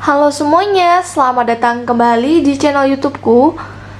Halo semuanya, selamat datang kembali di channel YouTubeku,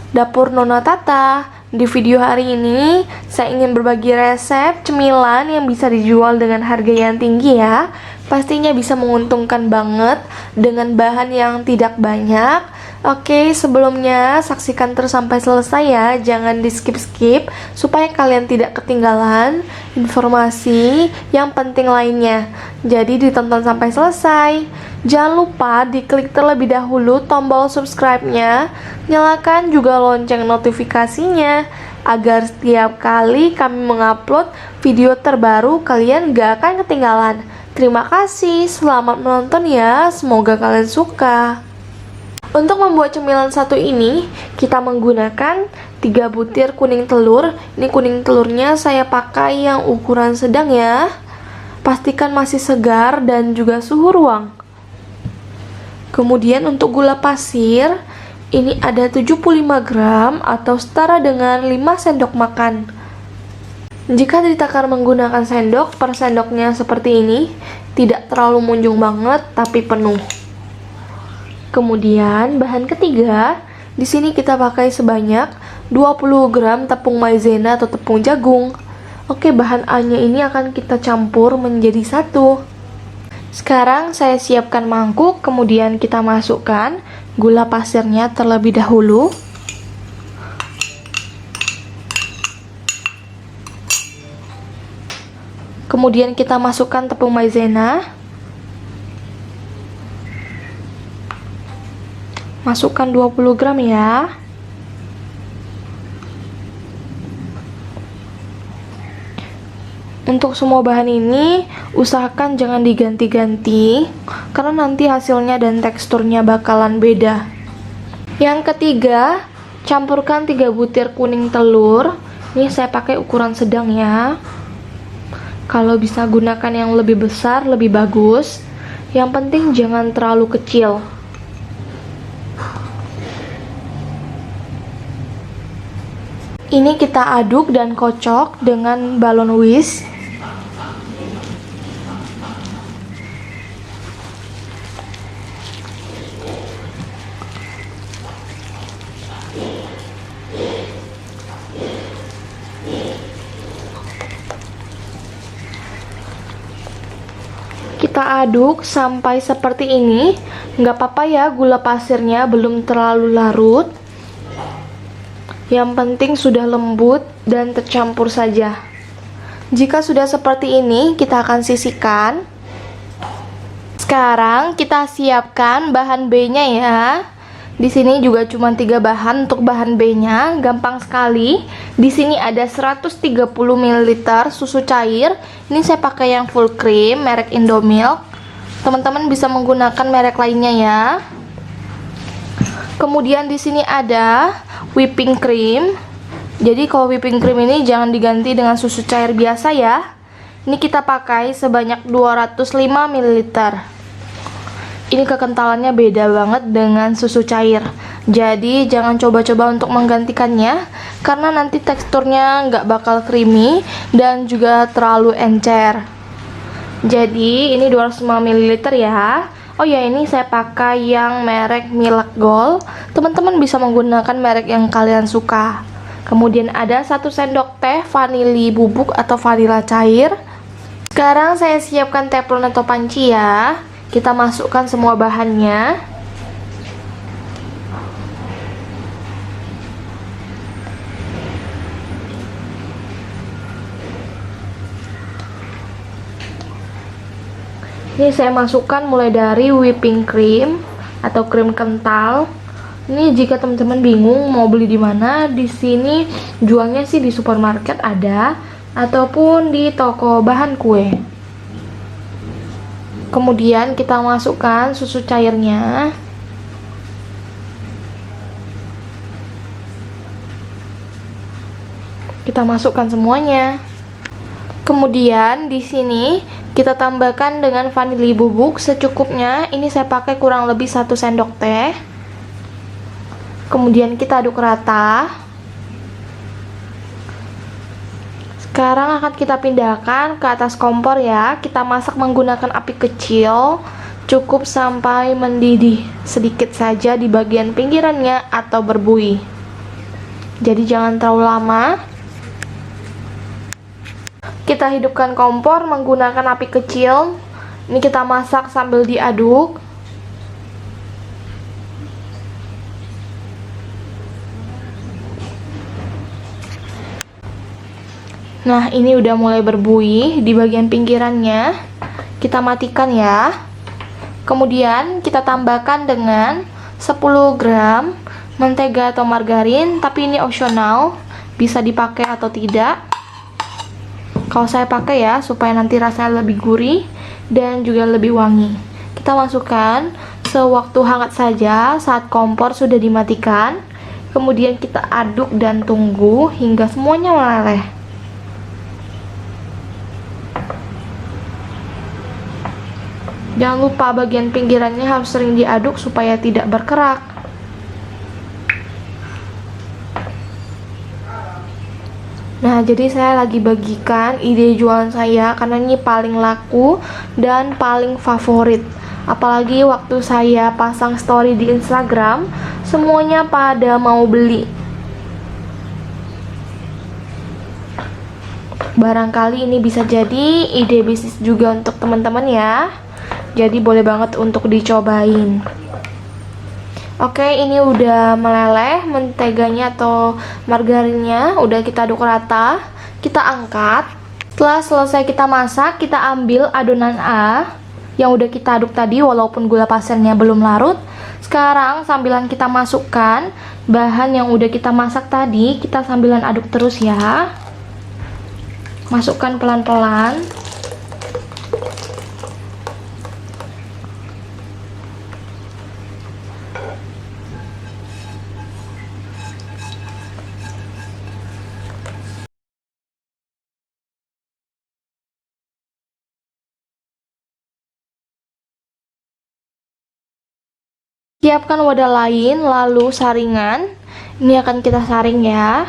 Dapur Nona Tata. Di video hari ini, saya ingin berbagi resep cemilan yang bisa dijual dengan harga yang tinggi ya. Pastinya bisa menguntungkan banget dengan bahan yang tidak banyak. Oke, sebelumnya saksikan terus sampai selesai ya, jangan di skip-skip supaya kalian tidak ketinggalan informasi yang penting lainnya. Jadi ditonton sampai selesai. Jangan lupa diklik terlebih dahulu tombol subscribe-nya, nyalakan juga lonceng notifikasinya agar setiap kali kami mengupload video terbaru kalian gak akan ketinggalan. Terima kasih, selamat menonton ya, semoga kalian suka. Untuk membuat cemilan satu ini, kita menggunakan 3 butir kuning telur. Ini kuning telurnya saya pakai yang ukuran sedang ya. Pastikan masih segar dan juga suhu ruang. Kemudian untuk gula pasir, ini ada 75 gram atau setara dengan 5 sendok makan. Jika ditakar menggunakan sendok, per sendoknya seperti ini, tidak terlalu munjung banget tapi penuh. Kemudian bahan ketiga, di sini kita pakai sebanyak 20 gram tepung maizena atau tepung jagung. Oke, bahan A-nya ini akan kita campur menjadi satu. Sekarang saya siapkan mangkuk, kemudian kita masukkan gula pasirnya terlebih dahulu. Kemudian kita masukkan tepung maizena. Masukkan 20 gram ya. Untuk semua bahan ini usahakan jangan diganti-ganti karena nanti hasilnya dan teksturnya bakalan beda. Yang ketiga, campurkan 3 butir kuning telur. Ini saya pakai ukuran sedang ya. Kalau bisa gunakan yang lebih besar lebih bagus. Yang penting jangan terlalu kecil. Ini kita aduk dan kocok dengan balon whisk. Kita aduk sampai seperti ini. Nggak apa-apa ya gula pasirnya belum terlalu larut. Yang penting sudah lembut dan tercampur saja. Jika sudah seperti ini, kita akan sisihkan. Sekarang kita siapkan bahan B-nya ya. Di sini juga cuma 3 bahan untuk bahan B-nya, gampang sekali. Di sini ada 130 ml susu cair. Ini saya pakai yang full cream merek Indomilk. Teman-teman bisa menggunakan merek lainnya ya. Kemudian di sini ada whipping cream. Jadi kalau whipping cream ini jangan diganti dengan susu cair biasa ya. Ini kita pakai sebanyak 205 ml. Ini kekentalannya beda banget dengan susu cair. Jadi jangan coba-coba untuk menggantikannya karena nanti teksturnya nggak bakal creamy dan juga terlalu encer. Jadi ini 205 ml ya. Oh ya, ini saya pakai yang merek Milk Gold. Teman-teman bisa menggunakan merek yang kalian suka. Kemudian ada 1 sendok teh vanili bubuk atau vanila cair. Sekarang saya siapkan teflon atau panci ya. Kita masukkan semua bahannya. Ini saya masukkan mulai dari whipping cream atau krim kental. Ini jika teman-teman bingung mau beli di mana, di sini jualnya sih di supermarket ada ataupun di toko bahan kue. Kemudian kita masukkan susu cairnya. Kita masukkan semuanya. Kemudian di sini kita tambahkan dengan vanili bubuk secukupnya. Ini saya pakai kurang lebih 1 sendok teh. Kemudian kita aduk rata. Sekarang akan kita pindahkan ke atas kompor ya. Kita masak menggunakan api kecil. Cukup sampai mendidih sedikit saja di bagian pinggirannya atau berbuih. Jadi jangan terlalu lama. Kita hidupkan kompor menggunakan api kecil. Ini kita masak sambil diaduk. Nah, ini udah mulai berbuih di bagian pinggirannya. Kita matikan ya. Kemudian kita tambahkan dengan 10 gram mentega atau margarin, tapi ini opsional, bisa dipakai atau tidak. Kalau saya pakai ya, supaya nanti rasanya lebih gurih dan juga lebih wangi. Kita masukkan sewaktu hangat saja saat kompor sudah dimatikan. Kemudian kita aduk dan tunggu hingga semuanya meleleh. Jangan lupa bagian pinggirannya harus sering diaduk supaya tidak berkerak. Nah, jadi saya lagi bagikan ide jualan saya karena ini paling laku dan paling favorit. Apalagi waktu saya pasang story di Instagram, semuanya pada mau beli. Barangkali ini bisa jadi ide bisnis juga untuk teman-teman ya. Jadi boleh banget untuk dicobain. Oke, ini udah meleleh menteganya atau margarinnya, udah kita aduk rata. Kita angkat. Setelah selesai kita masak, kita ambil adonan A yang udah kita aduk tadi walaupun gula pasennya belum larut. Sekarang sambilan kita masukkan bahan yang udah kita masak tadi, kita sambilan aduk terus ya. Masukkan pelan-pelan. Siapkan wadah lain, lalu saringan. Ini akan kita saring ya.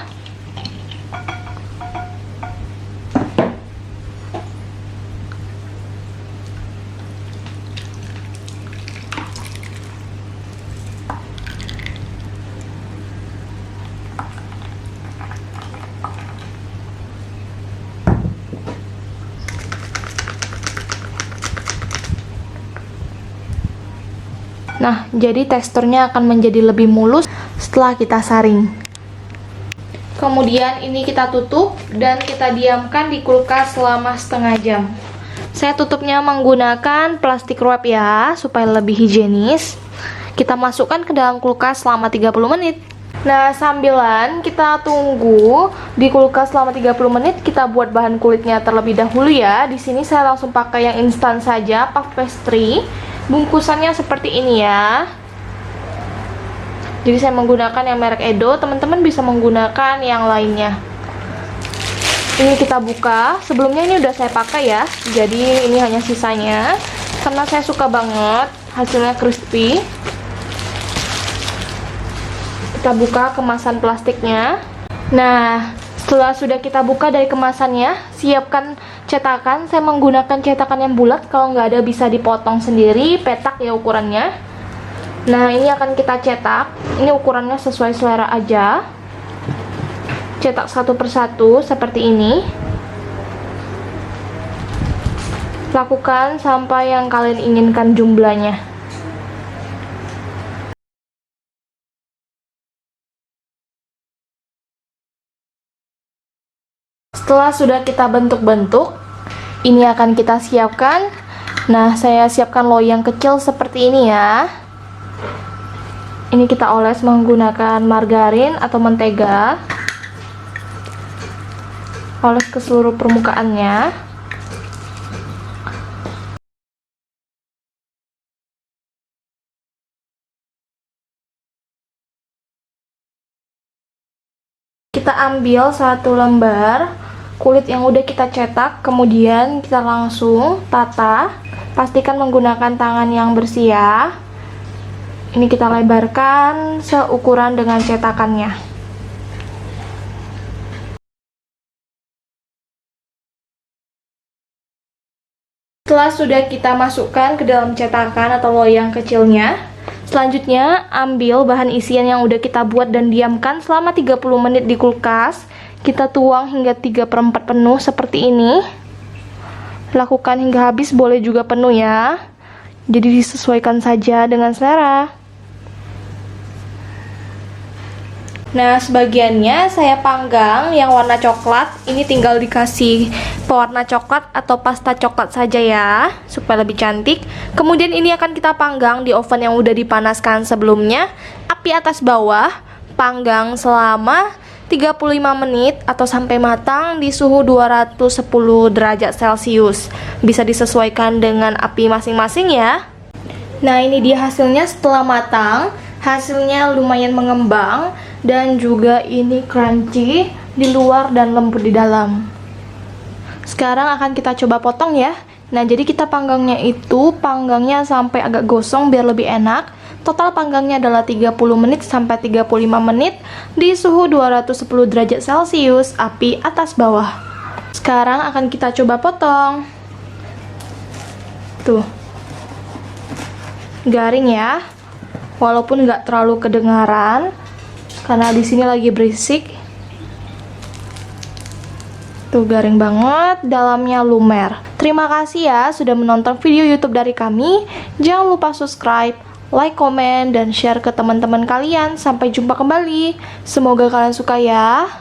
Nah, jadi teksturnya akan menjadi lebih mulus setelah kita saring. Kemudian ini kita tutup dan kita diamkan di kulkas selama setengah jam. Saya tutupnya menggunakan plastik wrap ya, supaya lebih higienis. Kita masukkan ke dalam kulkas selama 30 menit. Nah, sambilan kita tunggu di kulkas selama 30 menit, kita buat bahan kulitnya terlebih dahulu ya. Di sini saya langsung pakai yang instan saja, puff pastry. Bungkusannya seperti ini ya. Jadi saya menggunakan yang merek Edo, teman-teman bisa menggunakan yang lainnya. Ini kita buka. Sebelumnya ini udah saya pakai ya, jadi ini hanya sisanya. Karena saya suka banget hasilnya crispy. Kita buka kemasan plastiknya. Nah, setelah sudah kita buka dari kemasannya, siapkan cetakan. Saya menggunakan cetakan yang bulat, kalau nggak ada bisa dipotong sendiri, petak ya ukurannya. Nah, ini akan kita cetak. Ini ukurannya sesuai selera aja. Cetak satu persatu seperti ini. Lakukan sampai yang kalian inginkan jumlahnya. Setelah sudah kita bentuk-bentuk, ini akan kita siapkan. Nah, saya siapkan loyang kecil seperti ini ya. Ini kita oles menggunakan margarin atau mentega. Oles ke seluruh permukaannya. Kita ambil satu lembar kulit yang udah kita cetak, kemudian kita langsung tata. Pastikan menggunakan tangan yang bersih ya. Ini kita lebarkan seukuran dengan cetakannya. Setelah sudah kita masukkan ke dalam cetakan atau loyang kecilnya, selanjutnya ambil bahan isian yang udah kita buat dan diamkan selama 30 menit di kulkas. Kita tuang hingga 3/4 penuh seperti ini. Lakukan hingga habis, boleh juga penuh ya. Jadi disesuaikan saja dengan selera. Nah, sebagiannya saya panggang yang warna coklat. Ini tinggal dikasih pewarna coklat atau pasta coklat saja ya, supaya lebih cantik. Kemudian ini akan kita panggang di oven yang udah dipanaskan sebelumnya. Api atas bawah, panggang selama 35 menit atau sampai matang di suhu 210 derajat Celcius. Bisa disesuaikan dengan api masing-masing ya. Nah, ini dia hasilnya setelah matang. Hasilnya lumayan mengembang dan juga ini crunchy di luar dan lembut di dalam. Sekarang akan kita coba potong ya. Nah, jadi kita panggangnya sampai agak gosong biar lebih enak. Total panggangnya adalah 30 menit sampai 35 menit di suhu 210 derajat Celcius, api atas bawah. Sekarang akan kita coba potong. Tuh. Garing ya. Walaupun nggak terlalu kedengaran karena di sini lagi berisik. Tuh, garing banget, dalamnya lumer. Terima kasih ya sudah menonton video YouTube dari kami. Jangan lupa subscribe, like, komen, dan share ke teman-teman kalian. Sampai jumpa kembali. Semoga kalian suka ya.